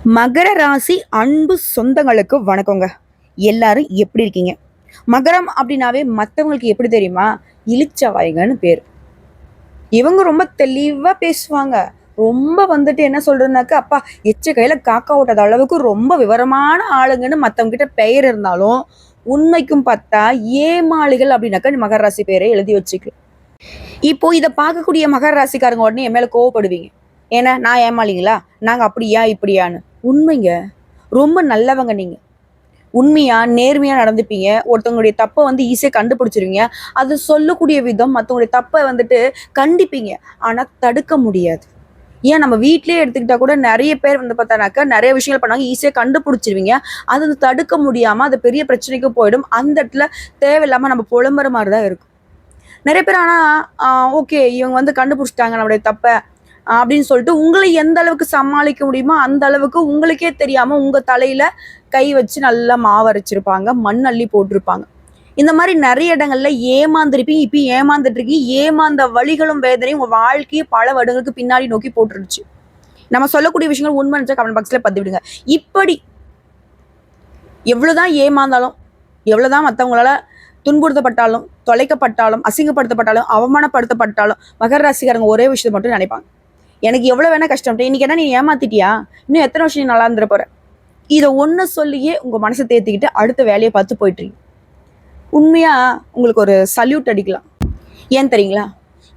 மகர ராசி அன்பு சொந்தங்களுக்கு வணக்கங்க. எல்லாரும் எப்படி இருக்கீங்க? மகரம் அப்படின்னாவே மற்றவங்களுக்கு எப்படி தெரியுமா? இளிச்சவாய்கன்னு பேர். இவங்க ரொம்ப தெளிவா பேசுவாங்க. ரொம்ப வந்துட்டு என்ன சொல்றதுனாக்க, அப்பா எச்ச கையில காக்கா ஓட்டாத அளவுக்கு ரொம்ப விவரமான ஆளுங்கன்னு மற்றவங்க கிட்ட பெயர் இருந்தாலும், உண்மைக்கும் பார்த்தா ஏமாளிகள் அப்படின்னாக்க மகர ராசி பேரை எழுதி வச்சுக்கலாம். இப்போ இதை பார்க்கக்கூடிய மகர ராசிக்காரங்க உடனே என் மேல கோவப்படுவீங்க. ஏன்னா நான் ஏமாளிங்களா, நாங்க அப்படியா இப்படியான்னு. உண்மைங்க. ரொம்ப நல்லவங்க நீங்க. உண்மையா நேர்மையா நடந்துப்பீங்க. ஒருத்தவங்களுடைய தப்பை வந்து ஈஸியா கண்டுபிடிச்சிருவீங்க. அது சொல்லக்கூடிய விதம் மற்றவங்களுடைய தப்பை வந்துட்டு கண்டிப்பீங்க. ஆனா தடுக்க முடியாது. ஏன் நம்ம வீட்லயே எடுத்துக்கிட்டா கூட நிறைய பேர் வந்து பார்த்தானாக்கா நிறைய விஷயங்கள் பண்ணாங்க, ஈஸியா கண்டுபிடிச்சிருவீங்க. அது தடுக்க முடியாம அது பெரிய பிரச்சனைக்கு போயிடும். அந்த இடத்துல தேவையில்லாம நம்ம புலம்புற மாதிரி தான் இருக்கும். நிறைய பேர் ஆனா ஓகே இவங்க வந்து கண்டுபிடிச்சிட்டாங்க நம்மளுடைய தப்ப அப்படின்னு சொல்லிட்டு உங்களை எந்த அளவுக்கு சமாளிக்க முடியுமோ அந்த அளவுக்கு உங்களுக்கே தெரியாம உங்க தலையில கை வச்சு நல்லா மாவரைச்சிருப்பாங்க, மண் அள்ளி போட்டிருப்பாங்க. இந்த மாதிரி நிறைய இடங்கள்ல ஏமாந்துருப்பீங்க. இப்ப ஏமாந்துட்டு இருக்கீங்க. ஏமாந்த வழிகளும் வேதனையும் உங்க வாழ்க்கையை பல வருடங்களுக்கு பின்னாடி நோக்கி போட்டுருச்சு. நம்ம சொல்லக்கூடிய விஷயங்கள் உண்மை கமெண்ட் பாக்ஸ்ல பதிவு விடுங்க. இப்படி எவ்வளவுதான் ஏமாந்தாலும், எவ்வளவுதான் மற்றவங்களால துன்புறுத்தப்பட்டாலும், தொலைக்கப்பட்டாலும், அசிங்கப்படுத்தப்பட்டாலும், அவமானப்படுத்தப்பட்டாலும் மகர ராசிக்காரங்க ஒரே விஷயத்தை மட்டும் நினைப்பாங்க. எனக்கு எவ்வளவு வேணா கஷ்டம், இன்னைக்கு என்ன நீ ஏமாத்திட்டியா, இன்னும் எத்தனை வருஷம் நீ நல்லா இருந்துட போற, இதை ஒண்ணு சொல்லியே உங்க மனசை தேத்திக்கிட்டு அடுத்த வேலையை பார்த்து போயிட்டு இருக்கீங்க. உண்மையா உங்களுக்கு ஒரு சல்யூட் அடிக்கலாம். ஏன் தெரியுங்களா?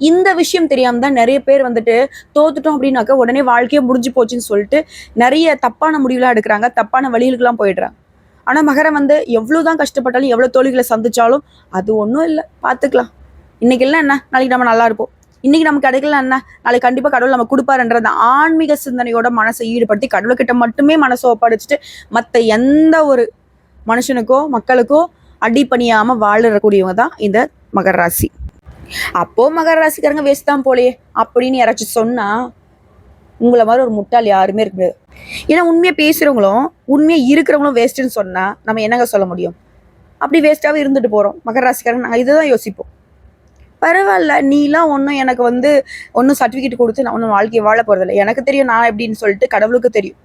இந்த விஷயம் தெரியாம தான் நிறைய பேர் வந்துட்டு தோத்துட்டோம் அப்படின்னாக்க உடனே வாழ்க்கையே முடிஞ்சு போச்சுன்னு சொல்லிட்டு நிறைய தப்பான முடிவுலாம் எடுக்கிறாங்க, தப்பான வழிகளுக்கெல்லாம் போயிடுறாங்க. ஆனா மகரம் வந்து எவ்வளவுதான் கஷ்டப்பட்டாலும், எவ்வளவு தோல்விகளை சந்திச்சாலும் அது ஒன்றும் இல்லை, பார்த்துக்கலாம். இன்னைக்கு இல்லை என்ன, நாளைக்கு நம்ம நல்லா இருப்போம். இன்னைக்கு நமக்கு கிடைக்கல என்ன, நாளைக்கு கண்டிப்பா கடவுள் நம்ம கொடுப்பாருன்றத ஆன்மீக சிந்தனையோட மனசை ஈடுபடுத்தி கடவுள்கிட்ட மட்டுமே மனசை ஒப்படைச்சிட்டு மற்ற எந்த ஒரு மனுஷனுக்கோ மக்களுக்கோ அடிப்பணியாம வாழக்கூடியவங்க தான் இந்த மகர ராசி. அப்போ மகர ராசிக்காரங்க வேஸ்ட் தான் போலையே அப்படின்னு யாராச்சும் சொன்னா உங்களை மாதிரி ஒரு முட்டாள் யாருமே இருக்க முடியாது. ஏன்னா உண்மையா பேசுறவங்களும் உண்மையா இருக்கிறவங்களும் வேஸ்ட்ன்னு சொன்னா நம்ம என்னங்க சொல்ல முடியும்? அப்படி வேஸ்டாவே இருந்துட்டு போறோம் மகர ராசிக்காரங்க. நாங்கள் இதுதான் யோசிப்போம். பரவாயில்ல, நீலாம் ஒன்றும் எனக்கு வந்து ஒன்றும் சர்டிஃபிகேட் கொடுத்து நான் ஒன்றும் வாழ்க்கையை வாழ போறதில்லை, எனக்கு தெரியும் நான் எப்படின்னு சொல்லிட்டு கடவுளுக்கு தெரியும்.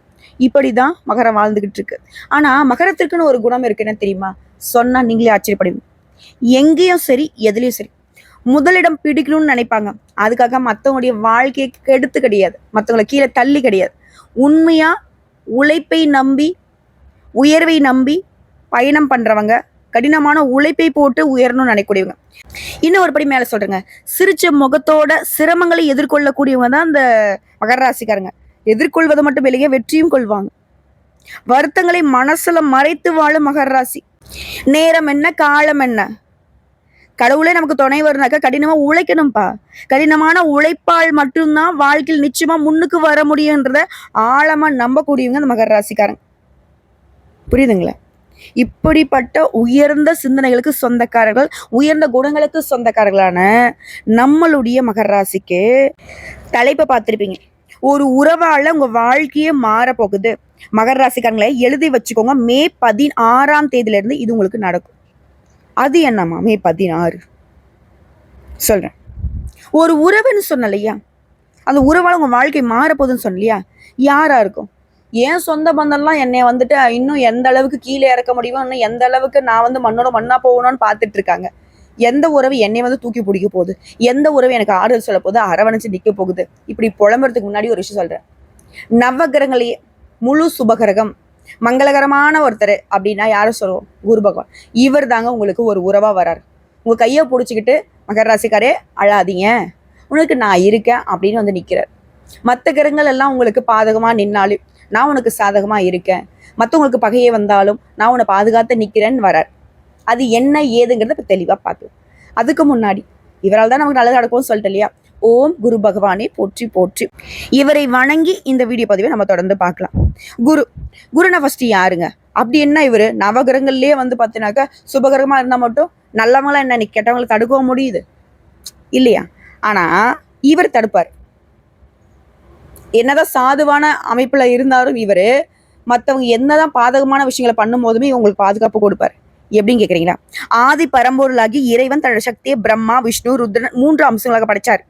இப்படிதான் மகரம் வாழ்ந்துகிட்டு இருக்கு. ஆனா மகரத்திற்குன்னு ஒரு குணம் இருக்கு, என்ன தெரியுமா? சொன்னா நீங்களே ஆச்சரியப்படுவீங்க. எங்கேயும் சரி எதுலயும் சரி முதலிடம் பிடிக்கணும்னு நினைப்பாங்க. அதுக்காக மற்றவங்களுடைய வாழ்க்கையை கெடுத்து கிடையாது, மற்றவங்களை கீழே தள்ளி கிடையாது. உண்மையா உழைப்பை நம்பி உயர்வை நம்பி பயணம் பண்றவங்க, கடினமான உழைப்பை போட்டு உயரணும்னு நினைக்கக்கூடியவங்க. இன்னும் ஒரு படி மேல சொல்றேங்க, சிரிச்ச முகத்தோட சிரமங்களை எதிர்கொள்ளக்கூடியவங்க தான் இந்த மகர ராசிக்காரங்க. எதிர்கொள்வது மட்டும் இல்லையே, வெற்றியும் கொள்வாங்க. வருத்தங்களை மனசுல மறைத்து வாழும் மகர ராசி. நேரம் என்ன காலம் என்ன, கடவுளே நமக்கு துணை வருனாக்கா கடினமா உழைக்கணும்ப்பா. கடினமான உழைப்பால் மட்டும்தான் வாழ்க்கையில் நிச்சயமா முன்னுக்கு வர முடியுன்றத ஆழமா நம்பக்கூடியவங்க இந்த மகர ராசிக்காரங்க. புரியுதுங்களா? இப்படிப்பட்ட உயர்ந்த சிந்தனைகளுக்கு சொந்தக்காரர்கள், உயர்ந்த குணங்களுக்கு சொந்தக்காரர்களான நம்மளுடைய மகர ராசிக்கு தலைப்பை பார்த்திருப்பீங்க. ஒரு உறவால உங்க வாழ்க்கையே மாற போகுது. மகர ராசிக்காரங்களை எழுதி வச்சுக்கோங்க. மே 16ஆம் தேதியில இருந்து இது உங்களுக்கு நடக்கும். அது என்னம்மா மே 16? சொல்றேன். ஒரு உறவுன்னு சொன்னலையா, அந்த உறவால உங்க வாழ்க்கை மாறப்போகுதுன்னு சொன்னலையா, யாரா இருக்கும்? ஏன் சொந்த பந்தம்லாம் என்னை வந்துட்டு இன்னும் எந்த அளவுக்கு கீழே இறக்க முடியுமோ, இன்னும் எந்த அளவுக்கு நான் வந்து மண்ணோட மண்ணா போகணும்னு பார்த்துட்டு இருக்காங்க. எந்த உறவு என்னை வந்து தூக்கி பிடிக்க போகுது, எந்த உறவு எனக்கு ஆறுதல் சொல்ல போகுது, அரவணைச்சு நிற்க போகுது, இப்படி புலம்புறதுக்கு முன்னாடி ஒரு விஷயம் சொல்றேன். நவகிரகங்களையே முழு சுபகிரகம் மங்களகரமான ஒருத்தர் அப்படின்னா யாரும் சொல்லுவோம்? குரு பகவான். இவர் தாங்க உங்களுக்கு ஒரு உறவா வராரு. உங்க கையை பிடிச்சிக்கிட்டு மகர ராசிக்காரே அழாதீங்க, உனக்கு நான் இருக்கேன் அப்படின்னு வந்து நிற்கிறார். மற்ற கிரகங்கள் எல்லாம் உங்களுக்கு பாதகமா நின்னாலும் நான் உனக்கு சாதகமா இருக்கேன், மற்றவங்களுக்கு பகையே வந்தாலும் நான் உன்னை பாதுகாத்து நிற்கிறேன்னு வரார். அது என்ன ஏதுங்கிறத இப்போ தெளிவா பார்க்கலாம். அதுக்கு முன்னாடி இவரால் தான் நமக்கு நல்லது நடக்கும்னு சொல்லிட்டு இல்லையா, ஓம் குரு பகவானே போற்றி போற்றி. இவரை வணங்கி இந்த வீடியோ பதிவை நம்ம தொடர்ந்து பார்க்கலாம். குருனா ஃபர்ஸ்ட் யாருங்க? அப்படி என்ன இவரு நவகிரகங்கள்லயே வந்து பார்த்தீங்கன்னாக்கா சுபகிரகமா இருந்தா மட்டும் நல்லவங்களா என்ன கெட்டவங்களை தடுக்க முடியுது இல்லையா? ஆனா இவர் தடுப்பார். என்னதான் சாதுவான அமைப்புல இருந்தாலும் இவரு மற்றவங்க என்னதான் பாதகமான விஷயங்களை பண்ணும் போதுமே இவங்களுக்கு பாதுகாப்பு கொடுப்பாரு. எப்படின்னு கேக்குறீங்களா? ஆதி பரம்பொருளாகி இறைவன் தன்னோட சக்தியை பிரம்மா விஷ்ணு ருத்ரன் 3 அம்சங்களாக படைச்சார்.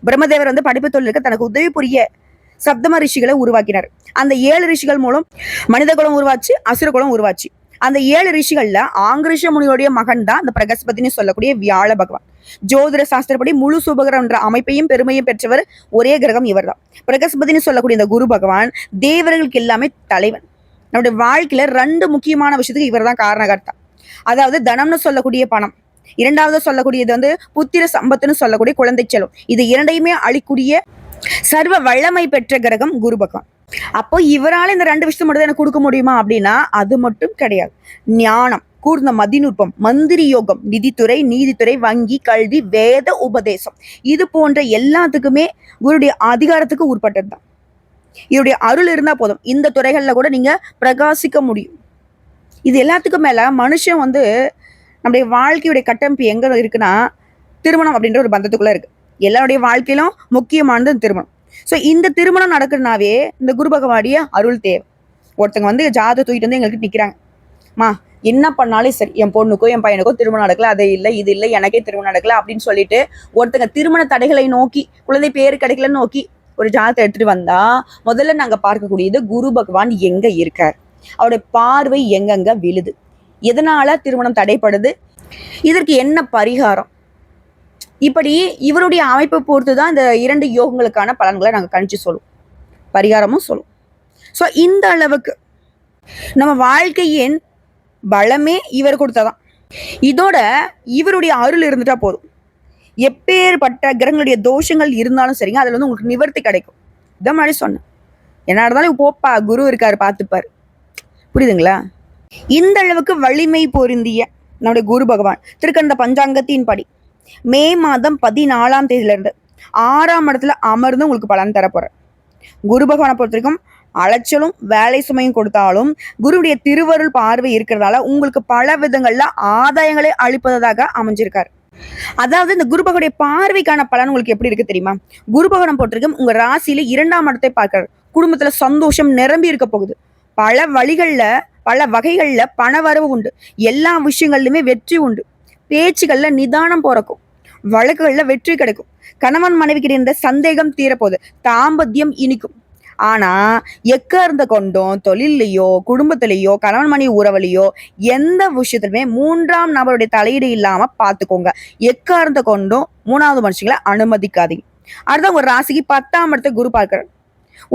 பிரம்மதேவர் வந்து படிப்பு தொழிலுக்கு தனக்கு உதவி புரிய சப்தம ரிஷிகளை உருவாக்கினார். அந்த 7 ரிஷிகள் மூலம் மனித குலம் உருவாச்சு, அசுர குலம் உருவாச்சு. அந்த 7 ரிஷிகள்ல ஆங்கிரிஷ முனியோடைய மகன் தான் இந்த பிரகஸ்பதினு சொல்லக்கூடிய வியாழ பகவான். ஜோதிட சாஸ்திரப்படி முழு சுபகிரகம் என்ற அமைப்பையும் பெருமையும் பெற்றவர் ஒரே கிரகம் இவர் தான். பிரகஸ்பதினு சொல்லக்கூடிய இந்த குரு பகவான் தேவர்களுக்கு எல்லாமே தலைவன். நம்முடைய வாழ்க்கையில 2 முக்கியமான விஷயத்துக்கு இவர் தான் காரணகர்த்தா. அதாவது தனம்னு சொல்லக்கூடிய பணம், இரண்டாவது சொல்லக்கூடியது வந்து புத்திர சம்பத்துன்னு சொல்லக்கூடிய குழந்தை செல்வம். இது இரண்டையுமே அளிக்கூடிய சர்வ வல்லமை பெற்ற கிரகம் குரு பகவான். அப்போ இவரால் இந்த 2 விஷயத்தை மட்டும் எனக்கு கொடுக்க முடியுமா அப்படின்னா அது மட்டும் கிடையாது. ஞானம், கூர்ந்த மதிநுட்பம், மந்திரி யோகம், நிதித்துறை, நீதித்துறை, வங்கி, கல்வி, வேத உபதேசம், இது போன்ற எல்லாத்துக்குமே குருடைய அதிகாரத்துக்கு உட்பட்டது தான். இவருடைய அருள் இருந்தா போதும், இந்த துறைகள்ல கூட நீங்க பிரகாசிக்க முடியும். இது எல்லாத்துக்கும் மேல மனுஷன் வந்து நம்முடைய வாழ்க்கையுடைய கட்டமைப்பு எங்க இருக்குன்னா திருமணம் அப்படின்ற ஒரு பந்தத்துக்குள்ள இருக்கு. எல்லாருடைய வாழ்க்கையிலும் முக்கியமானது திருமணம். ஸோ இந்த திருமணம் நடக்குதுனாவே இந்த குரு பகவானுடைய அருள் தேவை. ஒருத்தங்க வந்து ஜாதகம் தூக்கிட்டு வந்து எங்களுக்கு நிற்கிறாங்கம்மா, என்ன பண்ணாலும் சரி என் பொண்ணுக்கோ என் பையனுக்கோ திருமணம் நடக்கல, அது இல்லை இது இல்லை, எனக்கே திருமணம் நடக்கல அப்படின்னு சொல்லிட்டு ஒருத்தங்க திருமண தடைகளை நோக்கி, குழந்தை பேர் கிடைக்கலன்னு நோக்கி ஒரு ஜாதகத்தை எடுத்துட்டு வந்தா முதல்ல நாங்க பார்க்கக்கூடியது குரு பகவான் எங்க இருக்கார், அவருடைய பார்வை எங்கெங்க விழுது, எதனால திருமணம் தடைப்படுது, இதற்கு என்ன பரிகாரம், இப்படி இவருடைய அமைப்பை பொறுத்து தான் இந்த 2 யோகங்களுக்கான பலன்களை நாங்கள் கணிச்சு சொல்லுவோம், பரிகாரமும் சொல்லுவோம். ஸோ இந்த அளவுக்கு நம்ம வாழ்க்கையின் பலமே இவர் கொடுத்தாதான். இதோட இவருடைய அருள் இருந்துட்டா போதும், எப்பேற்பட்ட கிரகங்களுடைய தோஷங்கள் இருந்தாலும் சரிங்க, அதுல வந்து உங்களுக்கு நிவர்த்தி கிடைக்கும். இதான் மாதிரி சொன்னேன். என்ன இருந்தாலும் போப்பா குரு இருக்காரு பார்த்துப்பாரு. புரியுதுங்களா? இந்த அளவுக்கு வலிமை பொருந்திய நம்முடைய குரு பகவான் திருக்கண்ட பஞ்சாங்கத்தின் படி மே மாதம் 14ஆம் தேதியிலிருந்து 6ஆம் இடத்துல அமர்ந்து உங்களுக்கு பலன் தரப்போற. குரு பகவானை பொறுத்த வரைக்கும் அலைச்சலும் வேலை சுமையும் கொடுத்தாலும் குருவுடைய திருவருள் பார்வை இருக்கிறதால உங்களுக்கு பல விதங்கள்ல ஆதாயங்களை அளிப்பதாக அமைஞ்சிருக்காரு. அதாவது இந்த குரு பகவானுடைய பார்வைக்கான பலன் உங்களுக்கு எப்படி இருக்கு தெரியுமா? குரு பகவானை பொறுத்த வரைக்கும் உங்க ராசியில 2ஆம் இடத்தை பார்க்கிறார். குடும்பத்துல சந்தோஷம் நிரம்பி இருக்க போகுது. பல வழிகள்ல பல வகைகள்ல பண வரவு உண்டு. எல்லா விஷயங்கள்லயுமே வெற்றி உண்டு. பேச்சுகள்ல நிதானம் பிறக்கும். வழக்குகள்ல வெற்றி கிடைக்கும். கணவன் மனைவிக்கிட்ட இருந்த சந்தேகம் தீரப்போகுது. தாம்பத்தியம் இனிக்கும். ஆனா எக்கார்ந்த கொண்டும் தொழிலையோ குடும்பத்திலேயோ கணவன் மனைவி உறவுலையோ எந்த விஷயத்திலுமே 3ஆம் நபருடைய தலையீடு இல்லாம பாத்துக்கோங்க. எக்கார்ந்த கொண்டும் 3வது மனுஷங்களை அனுமதிக்காதீங்க. அடுத்த ஒரு ராசிக்கு 10ஆம் இடத்தை குரு பார்க்கிறார்.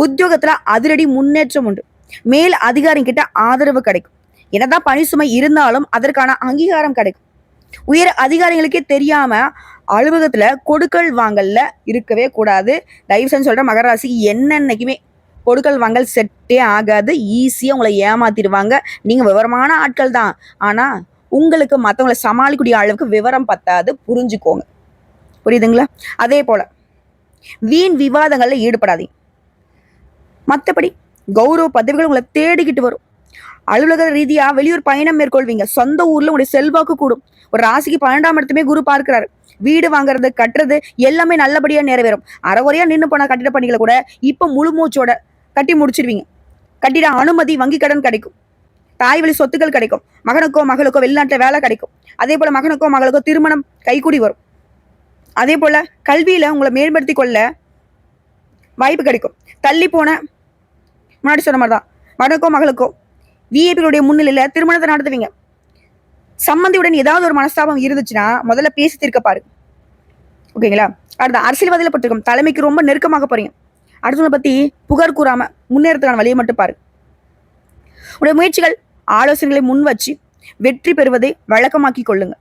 உத்தியோகத்துல அதிரடி முன்னேற்றம் உண்டு. மேல் அதிகாரிகிட்ட ஆதரவு கிடைக்கும். என்னதான் பணி சுமை இருந்தாலும் அதற்கான அங்கீகாரம் கிடைக்கும். உயர் அதிகாரிகளுக்கே தெரியாம அலுவலகத்துல கொடுக்கல் வாங்கல்ல இருக்கவே கூடாது. தயவு செஞ்சு சொல்ற மகர ராசிக்கு என்னன்னைக்குமே கொடுக்கல் வாங்கல் செட்டே ஆகாது. ஈஸியா உங்களை ஏமாத்திடுவாங்க. நீங்க விவரமான ஆட்கள் தான், ஆனா உங்களுக்கு மற்றவங்களை சமாளிக்கக்கூடிய அளவுக்கு விவரம் பத்தாது, புரிஞ்சுக்கோங்க. புரியுதுங்களா? அதே போல வீண் விவாதங்கள்ல ஈடுபடாதீங்க. மற்றபடி கௌரவ பதவிகள் உங்களை தேடிக்கிட்டு வரும். அலுவலக ரீதியா வெளியூர் பயணம் மேற்கொள்வீங்க. சொந்த ஊர்ல உங்களுடைய செல்வாக்கு கூடும். ஒரு ராசிக்கு 12ஆம் இடத்துமே குரு பார்க்கிறாரு. வீடு வாங்குறது கட்டுறது எல்லாமே நல்லபடியா நிறைவேறும். அறகுறையா நின்று போன கட்டிட பணிகளை கூட இப்ப முழு மூச்சோட கட்டி முடிச்சிருவீங்க. கட்டிட அனுமதி, வங்கி கடன் கிடைக்கும். தாய் வழி சொத்துக்கள் கிடைக்கும். மகனுக்கோ மகளுக்கோ வெளிநாட்டுல வேலை கிடைக்கும். அதே போல மகனுக்கோ மகளுக்கோ திருமணம் கைகூடி வரும். அதே போல கல்வியில உங்களை மேம்படுத்தி கொள்ள வாய்ப்பு கிடைக்கும். தள்ளி போன முன்னாடி சொன்ன மாதிரிதான் மகனுக்கோ மகளுக்கோ விஐபிகளுடைய முன்னிலையில திருமணத்தை நடத்துவீங்க. சம்பந்தியுடன் ஏதாவது ஒரு மனஸ்தாபம் இருந்துச்சுன்னா முதல்ல பேசி தீர்க்க பாரு. ஓகேங்களா? அடுத்த அரசியல்வாதியில பட்டிருக்கும் தலைமைக்கு ரொம்ப நெருக்கமாக போறீங்க. அடுத்தவங்களை பத்தி புகார் கூறாம முன்னேறதுக்கான வழியை மட்டும் பாரு. உடைய முயற்சிகள் ஆலோசனைகளை முன் வச்சு வெற்றி பெறுவதை வழக்கமாக்கி கொள்ளுங்க.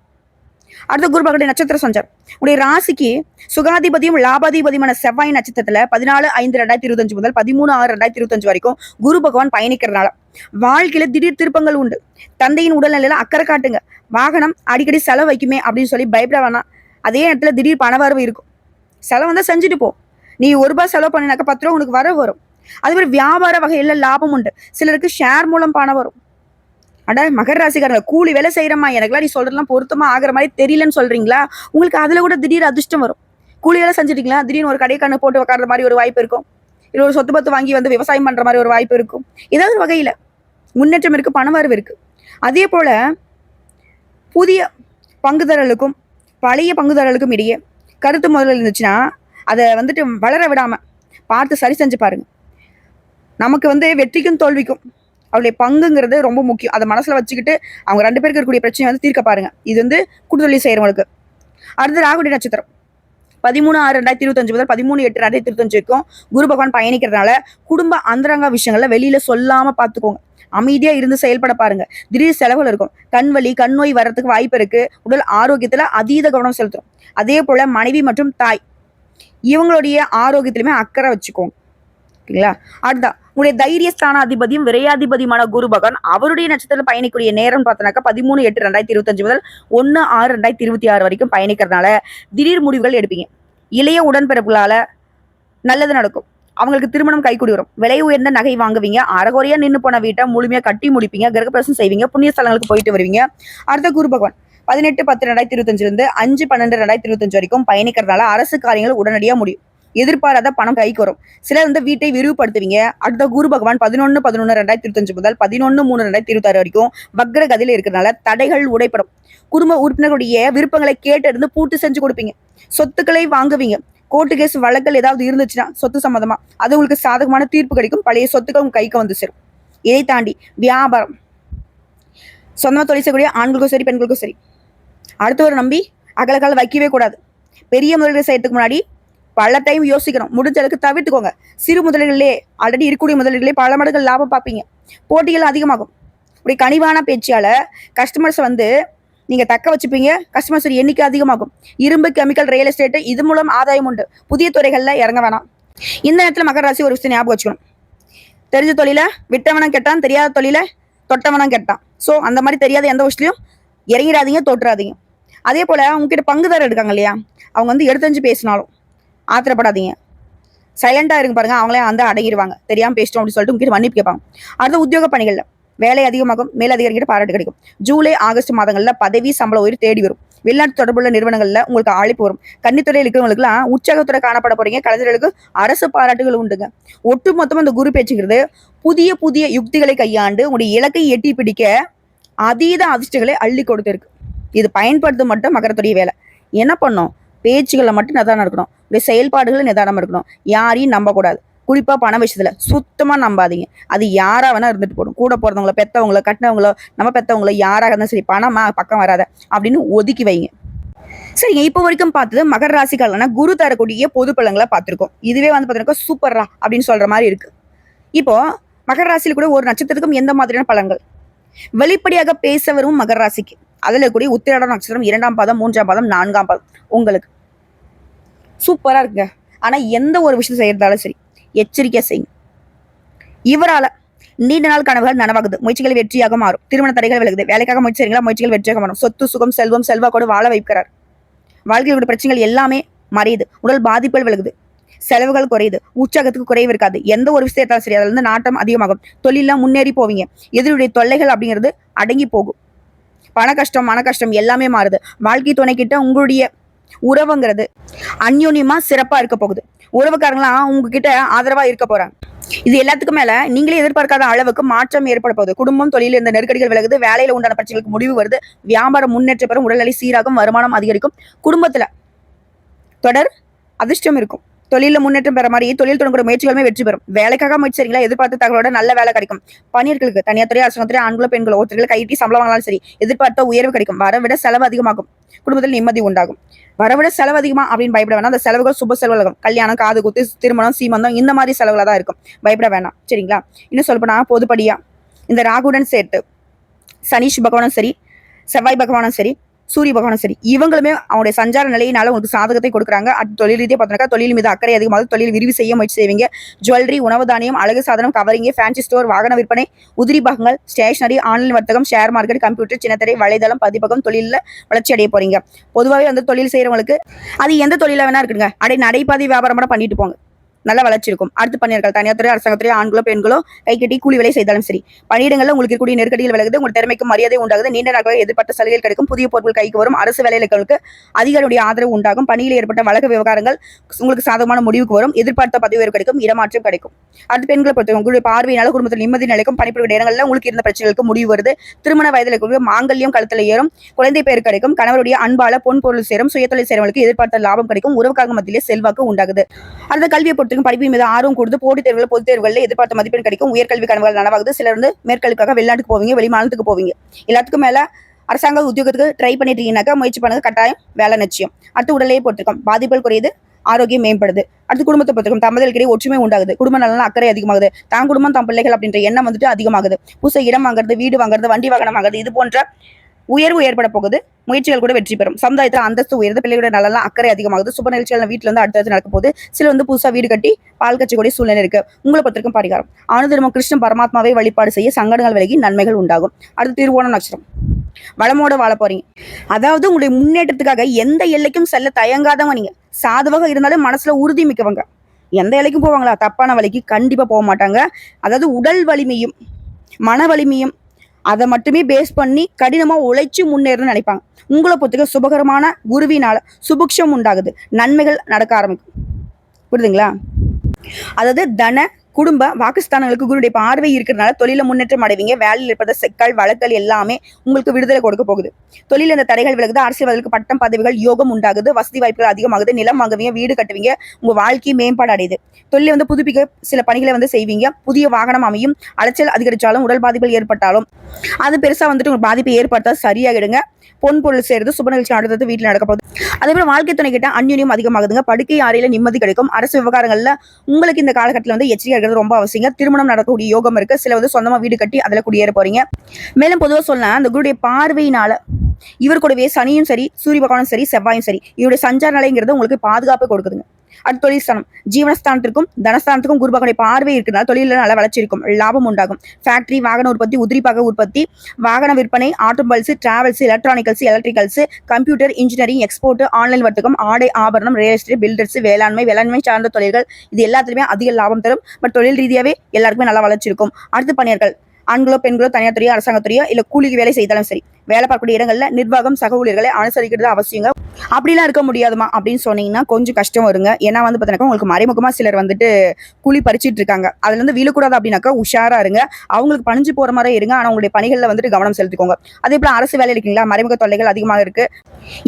அடுத்த குரு பகவானுடைய நட்சத்திர சஞ்சாரம் உடைய ராசிக்கு சுகாதிபதியும் லாபாதிபதியுமான செவ்வாய் நட்சத்திரத்துல 14/5/2025 முதல் 13/6/2025 வரைக்கும் குரு பகவான் பயணிக்கிறதுனால வாழ்க்கையில திடீர் திருப்பங்கள் உண்டு. தந்தையின் உடல்நிலையில அக்கறை காட்டுங்க. வாகனம் அடிக்கடி செலவு வைக்குமே அப்படின்னு சொல்லி பயப்பட வேணாம். அதே நேரத்துல திடீர் பண வரவு இருக்கும். செலவு வந்தா செஞ்சுட்டு போ. நீ ₹1 செலவு பண்ணினாக்க 10 ரூபா உனக்கு வரும். அதே மாதிரி வியாபார வகையில லாபம் உண்டு. சிலருக்கு ஷேர் மூலம் பணம் வரும். அட மகர ராசிக்காரங்க, கூலி வேலை செய்யறமா, எனக்குலாம் நீ சொல்றதுலாம் பொருத்தமா ஆகிற மாதிரி தெரியலன்னு சொல்றீங்களா? உங்களுக்கு அதுல கூட திடீர் அதிர்ஷ்டம் வரும். கூலி வேலை செஞ்சுட்டீங்களா, திடீர்னு ஒரு கடை கண்ணு போட்டு உட்கார்ற மாதிரி ஒரு வாய்ப்பு இருக்கும். இல்லை ஒரு சொத்து பத்து வாங்கி வந்து விவசாயம் பண்ற மாதிரி ஒரு வாய்ப்பு இருக்கும். ஏதாவது வகையில முன்னேற்றம் இருக்கு, பணவரவு இருக்கு. அதே போல புதிய பங்குதாரர்களுக்கும் பழைய பங்குதாரர்களுக்கும் இடையே கருத்து முதல்ல இருந்துச்சுன்னா அதை வந்துட்டு வளர விடாம பார்த்து சரி செஞ்சு பாருங்க. நமக்கு வந்து வெற்றிக்கும் தோல்விக்கும் அவருடைய பங்குங்கிறது ரொம்ப முக்கியம். அதை மனசுல வச்சுக்கிட்டு அவங்க 2 பேருக்கு இருக்கக்கூடிய பிரச்சனை வந்து தீர்க்க பாருங்க. இது வந்து கூட்டுத்தொழில் செய்யறவங்களுக்கு. அடுத்து ராகுடைய நட்சத்திரம் 13/6/2025 முதல் 13/8/2025 வரைக்கும் குரு பகவான் பயணிக்கிறதுனால குடும்ப அந்தரங்க விஷயங்கள்ல வெளியில சொல்லாம பாத்துக்கோங்க. அமைதியா இருந்து செயல்பட பாருங்க. திடீர் செலவுகள் இருக்கும். கண் வலி, கண் நோய் வர்றதுக்கு வாய்ப்பு இருக்கு. உடல் ஆரோக்கியத்துல அதீத கவனம் செலுத்தணும். அதே போல மனைவி மற்றும் தாய் இவங்களுடைய ஆரோக்கியத்திலுமே அக்கறை வச்சுக்கோங்க. ஓகேங்களா? அடுத்தா உங்களுடைய தைரிய ஸ்தானாதிபதியும் விரையாதிபதியுமான குரு பகவான் அவருடைய நட்சத்திரத்தில் பயணிக்கூடிய நேரம் பார்த்தோன்னாக்கா 13/8/2025 முதல் 1/6/2026 வரைக்கும் பயணிக்கிறதுனால திடீர் முடிவுகள் எடுப்பீங்க. இளைய உடன்பிறப்புகளால நல்லது நடக்கும். அவங்களுக்கு திருமணம் கைக்கூடி வரும். விலை உயர்ந்த நகை வாங்குவீங்க. அறகுறையா நின்று போன வீட்டை முழுமையா கட்டி முடிப்பீங்க. கிரகப்பிரவேசம் செய்வீங்க. புண்ணிய ஸ்தலங்களுக்கு போயிட்டு வருவீங்க. அடுத்த குரு பகவான் 18/10/2025 இருந்து 5/12/2025 வரைக்கும் பயணிக்கிறதுனால அரசு காரியங்கள் உடனடியாக முடியும். எதிர்பாராத பணம் கைக்கு வரும். சிலர் வந்து வீட்டை விரிவுபடுத்துவீங்க. அடுத்த குரு பகவான் 11/11/2025 முதல் 11/3/2026 வரைக்கும் வக்ர கதியில இருக்கிறதுனால தடைகள் உடைப்படும். குடும்ப உறுப்பினர்களுடைய விருப்பங்களை கேட்டறிந்து பூட்டு செஞ்சு கொடுப்பீங்க. சொத்துக்களை வாங்குவீங்க. கோர்ட்டு கேஸ் வழக்கல் ஏதாவது இருந்துச்சுன்னா சொத்து சம்பந்தமா அது உங்களுக்கு சாதகமான தீர்ப்பு கிடைக்கும். பழைய சொத்துக்கள் உங்க கைக்கு வந்து சேரும். இதை தாண்டி வியாபாரம், சொந்தமா தொழில் செய்யக்கூடிய ஆண்களுக்கும் சரி பெண்களுக்கும் சரி அடுத்தவரை நம்பி அகலக்கால வைக்கவே கூடாது. பெரிய முதலீடு செய்யறதுக்கு முன்னாடி பல டைம் யோசிக்கணும். முடிஞ்ச அளவுக்கு தவிர்த்துக்கோங்க. சிறு முதலீடுகளே ஆல்ரெடி இருக்கக்கூடிய முதலீடுகளே பல மடங்கு லாபம் பார்ப்பீங்க. போட்டிகள் அதிகமாகும். இப்படி கனிவான பேச்சியால கஸ்டமர்ஸ் வந்து நீங்க தக்க வச்சுப்பீங்க. கஸ்டமர்ஸ் எண்ணிக்கை அதிகமாகும். இரும்பு, கெமிக்கல், ரியல் எஸ்டேட் இது மூலம் ஆதாயம் உண்டு. புதிய துறைகள்ல இறங்க வேணாம். இந்த நேரத்தில் மகர ராசி ஒரு விஷயம் ஞாபகம் வச்சுக்கணும். தெரிஞ்ச தொழில விட்டவனம் கெட்டான், தெரியாத தொழில தொட்டவனம் கெட்டான். ஸோ அந்த மாதிரி தெரியாத எந்த விஷயத்தையும் இறங்கிடாதீங்க, தோற்றுறாதீங்க. அதே போல உங்ககிட்ட பங்குதாரர் இருக்காங்க இல்லையா, அவங்க வந்து எடுத்தஞ்சு பேசினாலும் ஆத்திரப்படாதீங்க. சைலண்டா இருங்க பாருங்க. அவங்களே வந்து அடங்கிடுவாங்க. தெரியாம பேசிட்டோம் அப்படின்னு சொல்லிட்டு உங்ககிட்ட மன்னிப்பு கேட்பாங்க. அடுத்த உத்தியோக பணிகள்ல வேலை அதிகமாகும். மேலதிகாரிகிட்ட பாராட்டு கிடைக்கும். ஜூலை ஆகஸ்ட் மாதங்கள்ல பதவி சம்பள உயர்வு தேடி வரும். வெளிநாட்டு தொடர்புள்ள நிறுவனங்கள்ல உங்களுக்கு அழைப்பு வரும். கன்னித்துறையில் இருக்கிறவங்களுக்குலாம் உற்சாகத்துறை காணப்பட போறீங்க. கலைஞர்களுக்கு அரசு பாராட்டுகள் உண்டுங்க. ஒட்டு மொத்தமா இந்த குரு பேச்சுங்கிறது புதிய புதிய யுக்திகளை கையாண்டு உங்களுடைய இலக்கை எட்டி பிடிக்க அதீத அதிர்ஷ்டங்களை அள்ளி கொடுத்திருக்கு. இது பயன்படுத்த மட்டும் மகரத்துடைய வேலை. என்ன பண்ணும்? பேச்சுகளை மட்டும் நிதானம் இருக்கணும். செயல்பாடுகள் நிதானம் இருக்கணும். யாரையும் நம்பக்கூடாது. குறிப்பா பண விஷயத்துல சுத்தமா நம்பாதீங்க. அது யாரா வேணா இருந்துட்டு போடும். கூட போறவங்கள, பெத்தவங்கள, கட்டினவங்களோ, நம்ம பெத்தவங்களோ யாராக இருந்தாலும் சரி, பணமா பக்கம் வராத அப்படின்னு ஒதுக்கி வைங்க. சரிங்க, இப்போ வரைக்கும் பார்த்தது மகர ராசிக்காரனா குரு தரக்கூடிய பொது பலன்களை பார்த்திருக்கோம். இதுவே வந்து பார்த்தீங்கன்னா சூப்பர்ரா அப்படின்னு சொல்ற மாதிரி இருக்கு. இப்போ மகர ராசியில கூட ஒரு நட்சத்திரத்துக்கும் எந்த மாதிரியான பலன்கள்? வெளிப்படையாக பேச வரும் மகர ராசிக்கு அதுல கூடிய உத்திராட நட்சத்திரம் 2ஆம் பாதம், 3ஆம் பாதம், 4ஆம் பாதம் உங்களுக்கு சூப்பரா இருக்குங்க. ஆனா எந்த ஒரு விஷயம் செய்யறதாலும் சரி எச்சரிக்கையா செய்யுங்க. இவரால நீண்ட நாள் கனவுகள் நனவாகுது. முயற்சிகள் வெற்றியாக மாறும். திருமண தடைகள் விலகுது. வேலைக்காக முயற்சி செய்றீங்களா? முயற்சிகள் வெற்றியாக மாறும். சொத்து, சுகம், செல்வம், செல்வாக்கோடு வாழ வைக்கிறார். வாழ்க்கையோட பிரச்சனைகள் எல்லாமே மறையுது. உடல் பாதிப்புகள் விலகுது. செலவுகள் குறையுது. உற்சாகத்துக்கு குறைவு இருக்காது. எந்த ஒரு விஷயத்தாலும் சரி அதுல இருந்து நாட்டம் அதிகமாகும். தொழிலாம் முன்னேறி போவீங்க. எதிரியுடைய தொல்லைகள் அப்படிங்கிறது அடங்கி போகும். பண கஷ்டம், மன கஷ்டம் எல்லாமே மாறுது. வாழ்க்கை துணை கிட்ட உங்களுடைய உறவுங்கிறது அந்யோன்யமா சிறப்பா இருக்க போகுது. உறவுக்காரங்களாம் உங்ககிட்ட ஆதரவா இருக்க போறாங்க. இது எல்லாத்துக்கும் மேல நீங்களே எதிர்பார்க்காத அளவுக்கு மாற்றம் ஏற்பட போகுது. குடும்பம், தொழில் இந்த நெருக்கடிகள் விலகுது. வேலையில உண்டான பிரச்சனைகளுக்கு முடிவு வருது. வியாபாரம் முன்னேற்ற பெறும். உடல்நிலை சீராகும். வருமானம் அதிகரிக்கும். குடும்பத்துல தொடர் அதிர்ஷ்டம் இருக்கும். தொழில முன்னேற்றம் பெற மாதிரி தொழில் தொடங்கக்கூடிய முயற்சிகளுமே வெற்றி பெறும். வேலைக்காக முயற்சி செய்றீங்களா? எதிர்பார்த்த தகவலோட நல்ல வேலை கிடைக்கும். பணியர்களுக்கு தனியார் துறை, அரசாங்க துறை, ஆண்களோ பெண்களோ ஒருத்தர்கள் கைட்டி சம்பளம் வாங்கினாலும் சரி எதிர்பார்த்த உயர்வு கிடைக்கும். வரவிட செலவு அதிகமாகும். குடும்பத்தில் நிம்மதி உண்டாகும். வரவிட செலவு அதிகமா அப்படின்னு பயப்பட வேணாம். அந்த செலவுகள் சுப செலவுகள், கல்யாணம், காது குத்து, திருமணம், சீமந்தம் இந்த மாதிரி செலவுகளா தான் இருக்கும். பயப்பட வேணாம். சரிங்களா? இன்னும் சொல்லப்போனா பொதுப்படியா இந்த ராகுடன் சேர்த்து சனி பகவானும் சரி, செவ்வாய் பகவானும் சரி, சூரிய பகவானும் சரி இவங்களுமே அவங்களுடைய சஞ்சார நிலையினால உங்களுக்கு சாதகத்தை கொடுக்குறாங்க. அது தொழில் ரீதியாக பார்த்தோம்னா தொழில் மீது அக்கறை அதிகமாக தொழில் விரிவு செய்ய முயற்சி செய்வீங்க. ஜுவல்லரி, உணவு தானியம், அழகு சாதனம், கவரிங், ஃபேன்சி ஸ்டோர், வாகன விற்பனை, உதிரி பாகங்கள், ஸ்டேஷனரி, ஆன்லைன் வர்த்தகம், ஷேர் மார்க்கெட், கம்ப்யூட்டர், சின்னத்திரை, வலைதளம், பதிப்பகம் தொழிலில் வளர்ச்சி அடைய போறீங்க. பொதுவாகவே வந்து தொழில் செய்யறவங்களுக்கு அது எந்த தொழிலாக வேணா இருக்குங்க. நடைபாதை வியாபாரம் கூட பண்ணிட்டு போங்க. நல்ல வளர்ச்சி இருக்கும். அடுத்து பணியாளர்கள் தனியார் துறை, அரசாங்கத்துறை, ஆண்களோ பெண்களோ கை கட்டி கூலி வேலை செய்தாலும் சரி பணியிடங்களில் உங்களுக்கு இருக்கக்கூடிய நெருக்கடிகள் விலகுது. உங்கள் திறமைக்கும் மரியாதை உண்டாகுது. நீண்ட நாட்களாக எதிர்பார்த்த சலுகைகள் கிடைக்கும். புதிய பொருட்கள் கைக்கு வரும். அரசு வேலைகளுக்கு அதிகாரியுடைய ஆதரவு உண்டாகும். பணியில் ஏற்பட்ட வழக்கு விவகாரங்கள் உங்களுக்கு சாதகமான முடிவுக்கு வரும். எதிர்பார்த்த பதவி உயர்வு கிடைக்கும். இடமாற்றம் கிடைக்கும். அடுத்து பெண்களை பொறுத்த உங்களுடைய பார்வையினால குடும்பத்தில் நிம்மதி நிலைக்கும். பணிபுரிய இடங்களில் உங்களுக்கு இருந்த பிரச்சனைகளுக்கு முடிவு வருது. திருமண வயதில் இருக்கிற மாங்கல்யம் கழுத்தில் ஏறும். குழந்தை பேர் கிடைக்கும். கணவருடைய அன்பால பொன் பொருள் சேரும். சுயத்தொழில் செய்றவங்களுக்கு எதிர்பார்த்த லாபம் கிடைக்கும். உறவுக்காக மத்தியிலே செல்வாக்கு உண்டாகுது. அடுத்த கல்வியை பொறுத்த பொறுத்தவரைக்கும் படிப்பின் மீது ஆர்வம் கொடுத்து போட்டித் தேர்வுகள் பொதுத் தேர்வுகளில் எதிர்பார்த்த மதிப்பெண் கிடைக்கும். உயர்கல்வி கனவுகள் நனவாகுது. சிலர் வந்து மேற்கல்விக்காக வெளிநாட்டுக்கு போவீங்க, வெளி மாநிலத்துக்கு போவீங்க. எல்லாத்துக்கும் மேல அரசாங்க உத்தியோகத்துக்கு ட்ரை பண்ணிட்டு இருக்கீங்கன்னாக்கா முயற்சி பண்ணுங்க, கட்டாயம் வேலை நிச்சயம். அடுத்து உடலையே பொறுத்திருக்கும், பாதிப்புகள் குறையுது, ஆரோக்கியம் மேம்படுது. அடுத்து குடும்பத்தை பொறுத்திருக்கும், தம்பதிகளுக்கிடையே ஒற்றுமை உண்டாகுது, குடும்ப நலன் அக்கறை அதிகமாகுது, தான் குடும்பம் தான் பிள்ளைகள் அப்படின்ற எண்ணம் வந்துட்டு அதிகமாகுது. புதுசா இடம் வாங்குறது, வீடு வாங்குறது, வண்டி வாகனம் வாங்குறது, இது போன்ற உயர்வு ஏற்பட போகுது. முயற்சிகள் கூட வெற்றி பெறும். சமுதாயத்தில் அந்தஸ்து உயர்ந்து, பிள்ளைகளோட நலன் அக்கறை அதிகமாகுது. சுப நிகழ்ச்சிகள் வீட்டுல வந்து அடுத்தடுத்து நடக்க போகுது. சில வந்து புதுசா வீடு கட்டி பால் கச்சக்கூடிய சூழ்நிலை இருக்கு. உங்களை பொறுத்திருக்கும் பரிகாரம், அனுதினமும் கிருஷ்ண பரமாத்மாவை வழிபாடு செய்ய சங்கடங்கள் விலகி நன்மைகள் உண்டாகும். அடுத்து திருவோணம் நட்சத்திரம், வளமோட வாழ போறீங்க. அதாவது உங்களுடைய முன்னேற்றத்துக்காக எந்த எல்லைக்கும் செல்ல தயங்காதவங்க நீங்க. சாதுவாக இருந்தாலும் மனசுல உறுதி மிக்கவங்க. எந்த எல்லைக்கும் போவாங்களா? தப்பான வழிக்கு கண்டிப்பா போக மாட்டாங்க. அதாவது உடல் வலிமையும் மன வலிமையும் அதை மட்டுமே பேஸ் பண்ணி கடினமா உழைச்சு முன்னேறணும்னு நினைப்பாங்க. உங்களை பொறுத்தவரைக்கும் சுபகரமான குருவினால சுபிக்ஷம் உண்டாகுது, நன்மைகள் நடக்க ஆரம்பிக்கும். புரியுதுங்களா? அதாவது தன குடும்ப வாக்குஸ்தானங்களுக்கு குருடைய பார்வை இருக்கிறதுனால தொழில முன்னேற்றம் அடைவீங்க. வேலையில் இருப்பத செக்கல் வழக்கல் எல்லாமே உங்களுக்கு விடுதலை கொடுக்க போகுது. தொழில் இந்த தடைகள் விலகுது. அரசியல்வாதிகளுக்கு பட்டம் பதவிகள் யோகம் உண்டாகுது. வசதி வாய்ப்புகள் அதிகமாகுது. நிலம் வாங்குவீங்க, வீடு கட்டுவீங்க, உங்க வாழ்க்கை மேம்பாடு அடையுது. தொழிலை வந்து புதுப்பிக்க சில பணிகளை வந்து செய்வீங்க. புதிய வாகனம் அமையும். அலைச்சல் அதிகரிச்சாலும் உடல் பாதிப்புகள் ஏற்பட்டாலும் அது பெருசா வந்துட்டு உங்களுக்கு பாதிப்பை ஏற்படுத்தா சரியாகிடுங்க. பொன் பொருள் சேர்ந்து சுப நிகழ்ச்சி அடுத்தது வீட்டில் நடக்க போகுது. அதே போல வாழ்க்கை துணை கிட்ட அந்யுன்யம் அதிகமாகுதுங்க. படுக்கை அறையில நிம்மதி கிடைக்கும். அரசு விவகாரங்கள்ல உங்களுக்கு இந்த காலகட்டத்தில் வந்து எச்சரிக்கை இருக்கிறது ரொம்ப அவசியம். திருமணம் நடக்கக்கூடிய யோகம் இருக்கு. சில வந்து சொந்தமா வீடு கட்டி அதுல குடியேற போறீங்க. மேலும் பொதுவாக சொன்னா அந்த குருடைய பார்வையினால இவர் கூடவே சனியும் சரி, சூரிய பகவானும் சரி, செவ்வாயும் சரி, இவருடைய சஞ்சார நிலைங்கிறது உங்களுக்கு பாதுகாப்பு கொடுக்குதுங்க. அடுத்த தொழில் ஸ்தானம், ஜீவனஸ்தானத்திற்கும் தனஸ்தானத்துக்கும் குரு பகவானுடைய பார்வை இருக்கிறதுனால தொழில நல்ல வளர்ச்சி இருக்கும், லாபம் உண்டாகும். ஃபேக்டரி, வாகன உற்பத்தி, உதிரிப்பாக உற்பத்தி, வாகன விற்பனை, automobiles, travels, electronicals, electricals, computer, engineering, export, online வர்த்தகம், ஆடை ஆபரணம், ரியல் எஸ்டேட், பில்டர்ஸ், வேளாண்மை சார்ந்த தொழில்கள், இது எல்லாத்துலயுமே அதிக லாபம் தரும். பட் தொழில் ரீதியாவே எல்லாருக்குமே நல்லா வளர்ச்சி இருக்கும். அடுத்து பணியர்கள், ஆண்களோ பெண்களோ, தனியார் துறையோ அரசாங்கத்துறையோ இல்ல கூலிக்கு வேலை செய்தாலும் சரி, வேலை பார்க்கக்கூடிய இடங்கள்ல நிர்வாகம் சக ஊழியர்களை அனுசரிக்கிறது அவசியங்க. அப்படிலாம் இருக்க முடியாதுமா அப்படின்னு சொன்னீங்கன்னா கொஞ்சம் கஷ்டம் வருங்க. ஏன்னா வந்து பார்த்தீங்கன்னா உங்களுக்கு மறைமுகமா சிலர் வந்துட்டு கூலி பறிச்சிட்டு இருக்காங்க. அதுல இருந்து விழக்கூடாது அப்படின்னாக்கா உஷாரா இருங்க. அவங்களுக்கு பணிஞ்சு போற மாதிரி இருங்க. ஆனா உங்களுடைய பணிகள்ல வந்துட்டு கவனம் செலுத்திக்கோங்க. அதே போல அரசு வேலை இருக்கீங்களா, மறைமுக தொல்லைகள் அதிகமாக இருக்கு.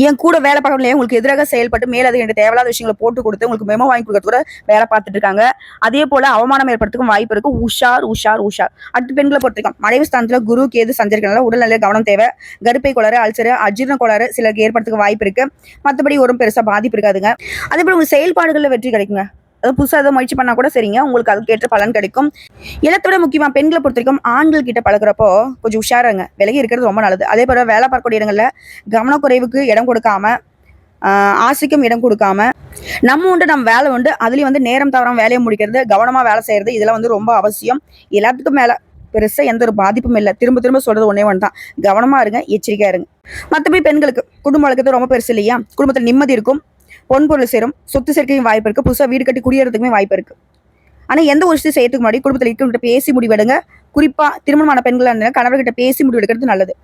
என் கூட வேலை பார்க்கலையே உங்களுக்கு எதிராக செயல்பட்டு மேலதிக தேவையில்லாத விஷயங்களை போட்டு கொடுத்து உங்களுக்கு மெமோ வாங்கி கொடுக்கறது கூட வேலை பார்த்துட்டு இருக்காங்க. அதே போல அவமானம் ஏற்படுறதுக்கும் வாய்ப்பு இருக்கு. உஷார் உஷார் உஷார். அடுத்து பெண்களை பொறுத்திருக்கோம், மறைவு ஸ்தானத்துல குரு கேது சஞ்சரிக்கிறதுனால உடல்நிலை கவனம் தேவை. கருப்பை கோளாறு, அல்சர், அஜீரண கோளாறு சிலருக்கு ஏற்படுறதுக்கு வாய்ப்பு இருக்கு. மற்றபடி ஒரு பெருசா பாதிப்பு இருக்காதுங்க. அதே போல உங்க செயல்பாடுகள்ல வெற்றி கிடைக்குங்க. அது புதுசாக ஏதோ முயற்சி பண்ணா கூட சரிங்க, உங்களுக்கு அதுக்கேற்ற பலன் கிடைக்கும். எல்லாத்தோட முக்கியமா பெண்களை பொறுத்த வரைக்கும் ஆண்கள் கிட்ட பழகுறப்போ கொஞ்சம் உஷாராங்க, விலகி இருக்கிறது ரொம்ப நல்லது. அதே போல வேலை பார்க்கக்கூடிய இடங்கள்ல கவனக்குறைவுக்கு இடம் கொடுக்காம, ஆசைக்கும் இடம் கொடுக்காம, நம்ம உண்டு நம்ம வேலை உண்டு அதுலயும் வந்து நேரம் தவறாம வேலையை முடிக்கிறது, கவனமா வேலை செய்யறது, இதெல்லாம் வந்து ரொம்ப அவசியம். எல்லாத்துக்கும் மேல பெருசா எந்த ஒரு பாதிப்பும் இல்லை. திரும்ப திரும்ப சொல்றது ஒன்னே ஒன்று தான், கவனமா இருங்க, எச்சரிக்கையா இருங்க. மற்றபடி பெண்களுக்கு குடும்ப வழக்கத்தை ரொம்ப பெருசு இல்லையா, குடும்பத்தில் நிம்மதி இருக்கும், பொன் பொருள் சேரும், சொத்து சேர்க்கையும் வாய்ப்பு இருக்கு, புதுசாக வீடு கட்டி குடியேறதுக்குமே வாய்ப்பு இருக்கு. ஆனா எந்த ஒரு விஷயம் செய்யறதுக்கு முன்னாடி குடும்பத்தில் இருக்கிறவங்க பேசி முடிவெடுங்க. குறிப்பா திருமணமான பெண்களா இருந்தா கணவர்கிட்ட பேசி முடிவெடுக்கிறது நல்லது.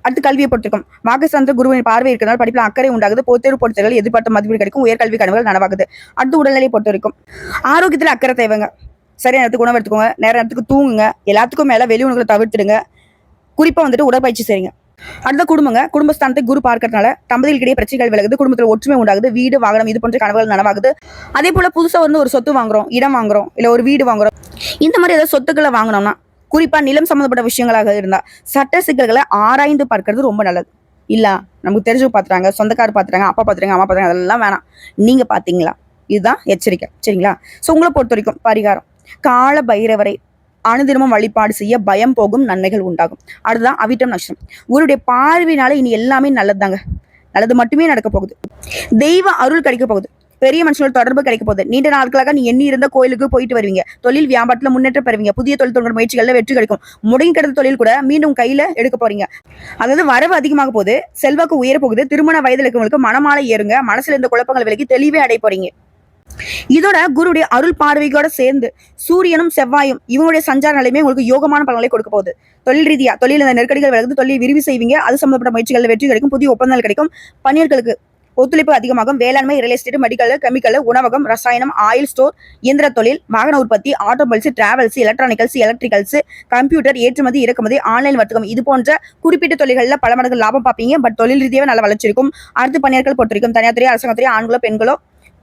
அடுத்து கல்வியை பொறுத்திருக்கும், வாக்குஸ்தானத்தில் குருவின் பார்வை இருக்கிறதால படிப்பில் அக்கறை உண்டாகுது. பொதுத்தேர்வு போட்டிகள் எதிர்பார்த்த மதிப்பீடு கிடைக்கும். உயர்கல்வி கனவுகள் நனவாகுது. அடுத்து உடல்நிலையை பொறுத்த வரைக்கும் ஆரோக்கியத்தில் அக்கறை தேவைங்க. சரியான நேரத்துக்கு உணவு எடுத்துக்கோங்க, நேர நேரத்துக்கு தூங்குங்க. எல்லாத்துக்கும் மேல வெளி உணவுகளை தவிர்த்துடுங்க. குறிப்பா வந்துட்டு உடற்பயிற்சி செய்யுங்க. அடுத்த குடும்பஸ்தானத்தை குரு பார்க்கறதுனால தம்பதிகளுக்கிடையே பிரச்சனைகள் விலகுது, குடும்பத்தில் ஒற்றுமை உண்டாகுது, வீடு வாகனம் இது போன்ற கனவுகள் நனவாகுது. அதே போல புதுசா வந்து ஒரு சொத்து வாங்குறோம், இடம் வாங்குறோம், இல்ல ஒரு வீடு வாங்குறோம், இந்த மாதிரி ஏதாவது சொத்துக்களை வாங்கினோம்னா, குறிப்பா நிலம் சம்பந்தப்பட்ட விஷயங்களாக இருந்தா சட்ட சிக்கல்களை ஆராய்ந்து பார்க்கறது ரொம்ப நல்லது. இல்ல நமக்கு தெரிஞ்சவங்க பாத்துறாங்க, சொந்தக்காரர் பாத்துறாங்க, அப்பா பாத்துறாங்க, அம்மா பாத்துறாங்க, அதெல்லாம் வேணாம். நீங்க பாத்தீங்களா, இதுதான் எச்சரிக்கை. சரிங்களா? சோ உங்களை பொறுத்த வரைக்கும் பரிகாரம், கால பைரவரை அனுதினமும் வழிபாடு செய்ய பயம் போகும், நன்மைகள் உண்டாகும். அடுத்ததான் அவிட்டம் நட்சத்திரம், குருடைய பார்வையினால இனி எல்லாமே நல்லதுதாங்க. நல்லது மட்டுமே நடக்க போகுது. தெய்வ அருள் கிடைக்க போகுது. பெரிய மனுஷனோட தொடர்பு கிடைக்க போகுது. நீண்ட நாட்களாக நீ எண்ணி இருந்த கோயிலுக்கு போயிட்டு வருவீங்க. தொழில் வியாபாரத்துல முன்னேற்றம் பெறுவீங்க. புதிய தொழில் தொடர் முயற்சிகள்ல வெற்றி கிடைக்கும். முடங்கி கிடந்த தொழில் கூட மீண்டும் கையில எடுக்க போறீங்க. அதாவது வரவு அதிகமாக போகுது, செல்வாக்கு உயர போகுது. திருமண வயதில் இருக்கவங்களுக்கு மனமாலை ஏறுங்க. மனசுல இருந்த குழப்பங்கள் விலகி தெளிவே அடைய போறீங்க. இதோட குருடைய அருள் பார்வையோட சேர்ந்து சூரியனும் செவ்வாயும் இவங்களுடைய சஞ்சார நிலையுமே உங்களுக்கு யோகமான பலன்களை கொடுக்க போகுது. தொழில் ரீதியா தொழில் இந்த நெருக்கடிகள் விலகுது, தொழில் விரிவு செய்வீங்க. அது சம்பந்தப்பட்ட முயற்சிகள் வெற்றி கிடைக்கும். புதிய ஒப்பந்தங்கள் கிடைக்கும். பணியாளர்களுக்கு ஒத்துழைப்பு அதிகமாகும். வேளாண்மை, ரியல் எஸ்டேட், மெடிக்கல், கெமிக்கல், உணவகம், ரசாயனம், ஆயில் ஸ்டோர், இயந்திர தொழில், வாகன உற்பத்தி, automobiles, travels, electronicals, electricals, computer, ஏற்றுமதி இறக்குமதி, ஆன்லைன் வர்த்தகம், இது போன்ற குறிப்பிட்ட தொழில்களில் பல மடங்கு லாபம் பார்ப்பீங்க. பட் தொழில் ரீதியாக நல்ல வளர்ச்சி இருக்கும். அடுத்து பணியாளர்கள் பொறுத்திருக்கும், தனியார் துறை, அரசாங்கத்துறை, ஆண்களோ பெண்களோ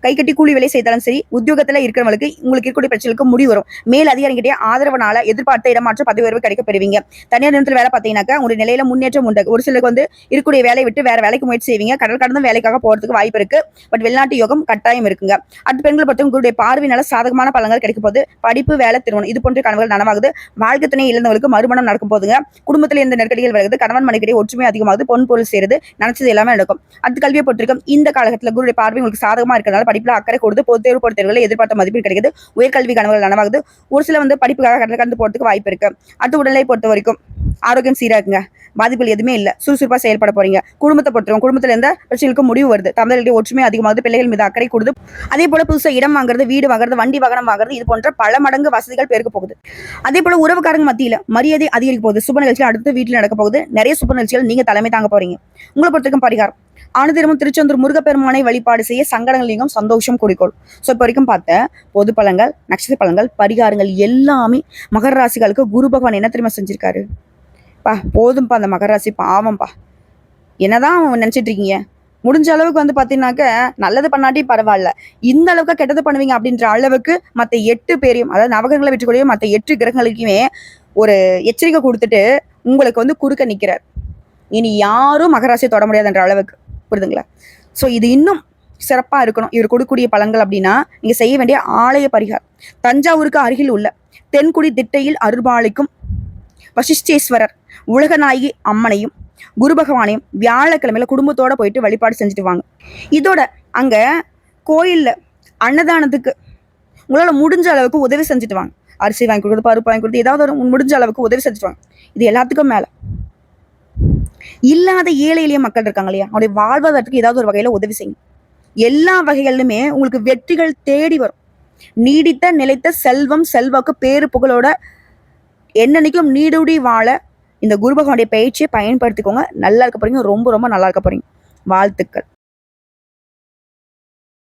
கை கட்டி கூலி வேலை செய்தாலும் சரி, உத்தியோகத்துல இருக்கிறவங்களுக்கு உங்களுக்கு இருக்கக்கூடிய பிரச்சனைகளுக்கு முடிவு வரும். மேல் அதிகாரிகிட்டே ஆதரவனால எதிர்பார்த்த இடமாற்றம், பதவி உயர்வு கிடைக்க பெறுவீங்க. தனியார் நிறுவனத்தில் வேலை பார்த்தீங்கன்னாக்கா உங்களுடைய நிலையில முன்னேற்றம் உண்டு. ஒரு சிலருக்கு வந்து இருக்கக்கூடிய வேலையை விட்டு வேற வேலைக்கு முயற்சி செய்வீங்க. கடல் கடந்த வேலைக்காக போறதுக்கு வாய்ப்பு இருக்கு. பட் வெளிநாட்டு யோகம் கட்டாயம் இருக்குங்க. அடுத்த பெண்களை பொறுத்த உங்களுடைய பார்வையினால சாதகமான பலன்கள் கிடைக்க போது. படிப்பு, வேலை, திருமணம் இது போன்ற கனவுகள் நனவாகுது. வாழ்க்கை துணை இழந்தவங்களுக்கு மறுமணம் நடக்கும் போதுங்க. குடும்பத்தில் இருந்த நெருக்கடிகள் விலகுது. கணவன் மனைவிக்கிடையே ஒற்றுமை அதிகமாகுது. பொன் பொருள் சேருது. நினைச்சது எல்லாமே நடக்கும். அடுத்த கல்வியை பொறுத்திருக்கும் இந்த காலகட்டத்தில் குருடைய பார்வை உங்களுக்கு சாதகமா இருக்கிறதுனால படிப்புல அக்கறை கொடுத்து பொது தேர்வு போன்ற தேர்வுகளை எதிர்பார்த்த மதிப்பீடு கிடைக்குது. உயர்கல்வி கனவுகள் நனவாகுது. ஒரு சில வந்து படிப்புக்காக கடந்து போறதுக்கு வாய்ப்பு இருக்கு. அடுத்த உடலை பொறுத்த வரைக்கும் ஆரோக்கியம் சீரா இருக்குங்க. பாதிப்புகள் எதுவுமே இல்ல. சுறுசுறுப்பா செயல்பட போறீங்க. குடும்பத்தை பொறுத்தவரைக்கும் குடும்பத்துல இருந்த பிரச்சனைகளுக்கு முடிவு வருது. தமிழர்களுடைய ஒற்றுமை அதிகமாகுது. பிள்ளைகள் மீது அக்கறை கொடுது. அதே போல புதுசா இடம் வாங்குறது, வீடு வாங்குறது, வண்டி வாகனம் வாங்குறது இது போன்ற பல மடங்கு வசதிகள் பெருக்க போகுது. அதே போல உறவுக்காரங்க மத்தியில மரியாதை அதிகரிக்க போகுது. சுப நிகழ்ச்சிகள் அடுத்த வீட்டுல நடக்க போகுது. நிறைய சுப நிகழ்ச்சிகள் நீங்க தலைமை தாங்க போறீங்க. உங்களை பொறுத்தவரைக்கும் பரிகாரம் ஆனதிரமும் திருச்செந்தூர் முருகப்பெருமானை வழிபாடு செய்ய சங்கடங்கள் நீங்கும், சந்தோஷம் குடிக்கொள். ஸோ இப்போ வரைக்கும் பார்த்த பொது பலன்கள், நட்சத்திர பலன்கள், பரிகாரங்கள் எல்லாமே மகர ராசிகளுக்கு குரு பகவான் என்ன தெரியுமா செஞ்சிருக்காரு? போதும்பா அந்த மகர ராசி பாவம்பா. என்னதான் நினைச்சிட்டு இருக்கீங்க? முடிஞ்ச அளவுக்கு வந்து பாத்தீங்கன்னாக்க நல்லது பண்ணாட்டி பரவாயில்ல, இந்த அளவுக்கு கெட்டது பண்ணுவீங்க அப்படின்ற அளவுக்கு மற்ற 8 பேரையும், அதாவது நவகிரகங்களை வெற்றிக்கூடிய மற்ற 8 கிரகங்களுக்குமே ஒரு எச்சரிக்கை கொடுத்துட்டு உங்களுக்கு வந்து குறுக்க நிக்கிறார். இனி யாரும் மகராசியை தொட முடியாதுன்ற அளவுக்கு, புரியுதுங்களா? ஸோ இது இன்னும் சிறப்பா இருக்கணும் இவர் கொடுக்கக்கூடிய பலன்கள் அப்படின்னா நீங்க செய்ய வேண்டிய ஆலய பரிகாரம். தஞ்சாவூருக்கு அருகில் உள்ள தென்குடி திட்டையில் அருள்பாலிக்கும் வசிஷ்டேஸ்வரர் உலகநாயகி அம்மனையும் குரு பகவானையும் வியாழக்கிழமையில குடும்பத்தோட போயிட்டு வழிபாடு செஞ்சுட்டு வாங்க. இதோட அங்க கோயில்ல அன்னதானத்துக்கு உங்களால முடிஞ்ச அளவுக்கு உதவி செஞ்சுட்டு வாங்க. அரிசி வாங்கி கொடுக்குறது, பருப்பு வாங்கி கொடுத்து, ஏதாவது ஒரு முடிஞ்ச அளவுக்கு உதவி செஞ்சுட்டு வாங்க. இது எல்லாத்துக்கும் மேல இல்லாத ஏழை எளிய மக்கள் இருக்காங்க இல்லையா, அவருடைய வாழ்வாதாரத்துக்கு ஏதாவது ஒரு வகையில உதவி செய்யும். எல்லா வகைகளிலுமே உங்களுக்கு வெற்றிகள் தேடி வரும். நீடித்த நிலைத்த செல்வம், செல்வாக்கு, பேரு புகழோட என்னன்னைக்கும் நீடுடி வாழ இந்த குரு பகவானுடைய பயிற்சியை பயன்படுத்திக்கோங்க. நல்லா இருக்க போறீங்க. ரொம்ப ரொம்ப நல்லா இருக்க போறீங்க. வாழ்த்துக்கள்.